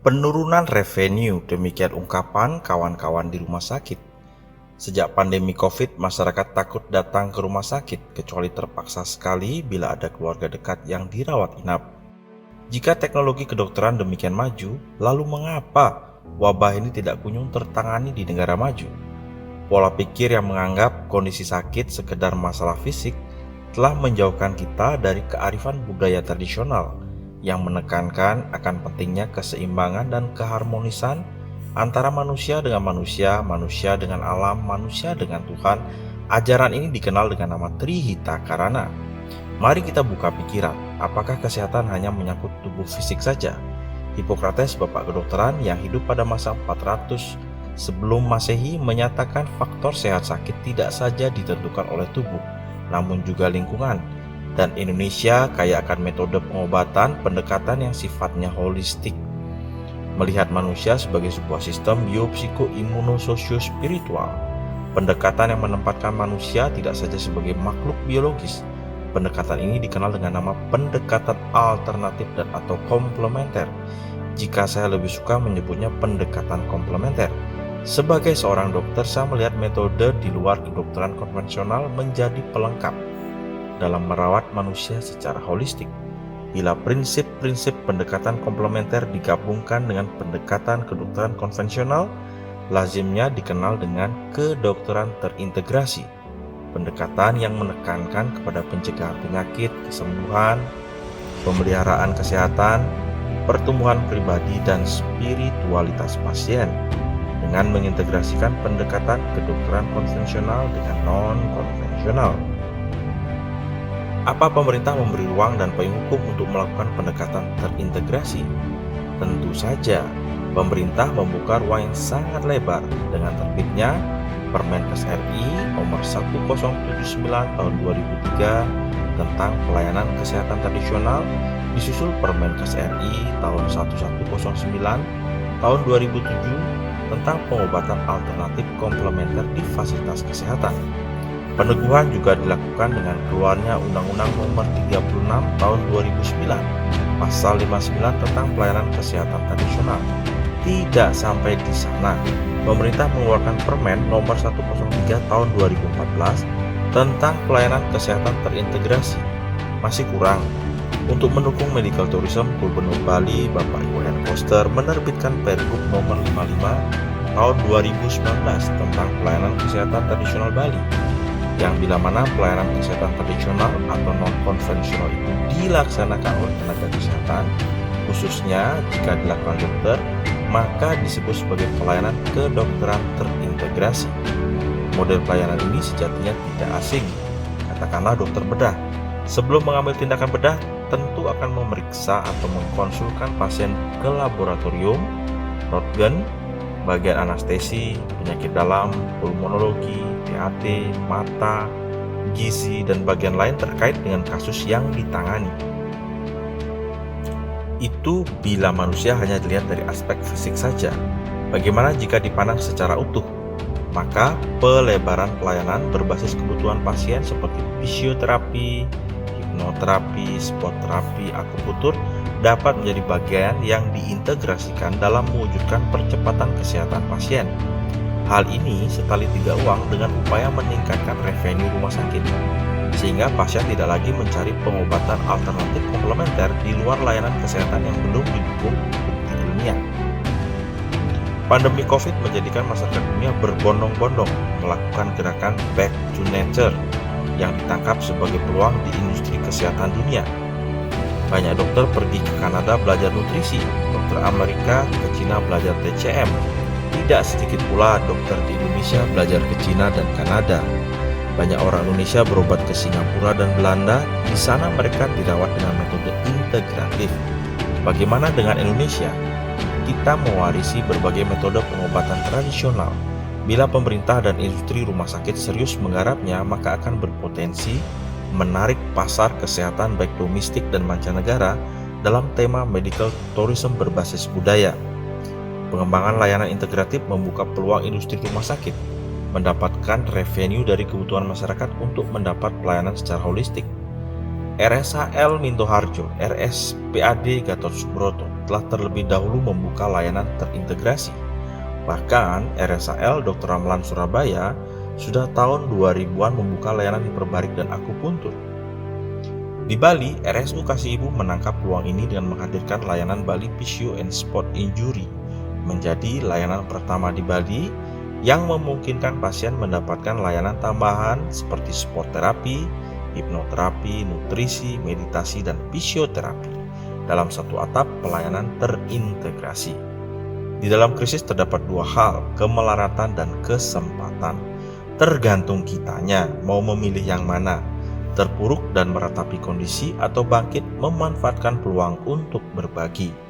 Penurunan revenue, demikian ungkapan kawan-kawan di rumah sakit. Sejak pandemi COVID, masyarakat takut datang ke rumah sakit, kecuali terpaksa sekali bila ada keluarga dekat yang dirawat inap. Jika teknologi kedokteran demikian maju, lalu mengapa wabah ini tidak kunjung tertangani di negara maju? Pola pikir yang menganggap kondisi sakit sekedar masalah fisik telah menjauhkan kita dari kearifan budaya tradisional yang menekankan akan pentingnya keseimbangan dan keharmonisan antara manusia dengan manusia, manusia dengan alam, manusia dengan Tuhan. Ajaran ini dikenal dengan nama Trihita Karana. Mari kita buka pikiran, apakah kesehatan hanya menyangkut tubuh fisik saja? Hippocrates, bapak kedokteran yang hidup pada masa 400 sebelum Masehi, menyatakan faktor sehat sakit tidak saja ditentukan oleh tubuh, namun juga lingkungan. Dan Indonesia kaya akan metode pengobatan pendekatan yang sifatnya holistik, melihat manusia sebagai sebuah sistem biopsiko-imunososio-spiritual. Pendekatan yang menempatkan manusia tidak saja sebagai makhluk biologis. Pendekatan ini dikenal dengan nama pendekatan alternatif dan atau komplementer. Jika saya lebih suka menyebutnya pendekatan komplementer. Sebagai seorang dokter, saya melihat metode di luar kedokteran konvensional menjadi pelengkap dalam merawat manusia secara holistik. Bila prinsip-prinsip pendekatan komplementer digabungkan dengan pendekatan kedokteran konvensional, lazimnya dikenal dengan kedokteran terintegrasi. Pendekatan yang menekankan kepada pencegahan penyakit, kesembuhan, pemeliharaan kesehatan, pertumbuhan pribadi, dan spiritualitas pasien dengan mengintegrasikan pendekatan kedokteran konvensional dengan non-konvensional. Apa pemerintah memberi ruang dan payung hukum untuk melakukan pendekatan terintegrasi? Tentu saja, pemerintah membuka ruang yang sangat lebar dengan terbitnya Permenkes RI nomor 1079 tahun 2003 tentang pelayanan kesehatan tradisional, disusul Permenkes RI tahun 1109 tahun 2007 tentang pengobatan alternatif komplementer di fasilitas kesehatan. Peneguhan juga dilakukan dengan keluarnya Undang-Undang Nomor 36 Tahun 2009, Pasal 59 tentang pelayanan kesehatan tradisional. Tidak sampai di sana, pemerintah mengeluarkan Permen Nomor 103 Tahun 2014 tentang pelayanan kesehatan terintegrasi. Masih kurang. Untuk mendukung medical tourism, Gubernur Bali Bapak Iwayan Koster menerbitkan Pergub Nomor 55 Tahun 2019 tentang pelayanan kesehatan tradisional Bali, yang bila mana pelayanan kesehatan tradisional atau non-konvensional itu dilaksanakan oleh tenaga kesehatan, khususnya jika dilakukan dokter, maka disebut sebagai pelayanan kedokteran terintegrasi. Model pelayanan ini sejatinya tidak asing. Katakanlah dokter bedah. Sebelum mengambil tindakan bedah, tentu akan memeriksa atau mengkonsulkan pasien ke laboratorium, röntgen, bagian anestesi, penyakit dalam, pulmonologi, TAT, mata, gizi, dan bagian lain terkait dengan kasus yang ditangani. Itu bila manusia hanya dilihat dari aspek fisik saja. Bagaimana jika dipandang secara utuh? Maka pelebaran pelayanan berbasis kebutuhan pasien seperti fisioterapi, hipnoterapi, spot terapi, akupunktur dapat menjadi bagian yang diintegrasikan dalam mewujudkan percepatan kesehatan pasien. Hal ini setali tiga uang dengan upaya meningkatkan revenue rumah sakit, sehingga pasien tidak lagi mencari pengobatan alternatif komplementer di luar layanan kesehatan yang belum didukung bukti ilmiah. Pandemi COVID menjadikan masyarakat dunia berbondong-bondong melakukan gerakan Back to Nature yang ditangkap sebagai peluang di industri kesehatan dunia. Banyak dokter pergi ke Kanada belajar nutrisi, dokter Amerika ke Cina belajar TCM. Tidak sedikit pula dokter di Indonesia belajar ke Cina dan Kanada. Banyak orang Indonesia berobat ke Singapura dan Belanda. Di sana mereka dirawat dengan metode integratif. Bagaimana dengan Indonesia? Kita mewarisi berbagai metode pengobatan tradisional. Bila pemerintah dan industri rumah sakit serius menggarapnya, maka akan berpotensi menarik pasar kesehatan baik domestik dan mancanegara dalam tema medical tourism berbasis budaya. Pengembangan layanan integratif membuka peluang industri rumah sakit mendapatkan revenue dari kebutuhan masyarakat untuk mendapat pelayanan secara holistik. RSHL Minto Harjo, RSPAD Gatot Subroto, telah terlebih dahulu membuka layanan terintegrasi. Bahkan RSAL Dr. Ramlan Surabaya sudah tahun 2000-an membuka layanan hiperbarik dan akupuntur. Di Bali, RSU Kasih Ibu menangkap peluang ini dengan menghadirkan layanan Bali Physio and Sport Injury, menjadi layanan pertama di Bali yang memungkinkan pasien mendapatkan layanan tambahan seperti sport terapi, hipnoterapi, nutrisi, meditasi, dan fisioterapi dalam satu atap pelayanan terintegrasi. Di dalam krisis terdapat dua hal, kemelaratan dan kesempatan. Tergantung kitanya mau memilih yang mana, terpuruk dan meratapi kondisi atau bangkit memanfaatkan peluang untuk berbagi.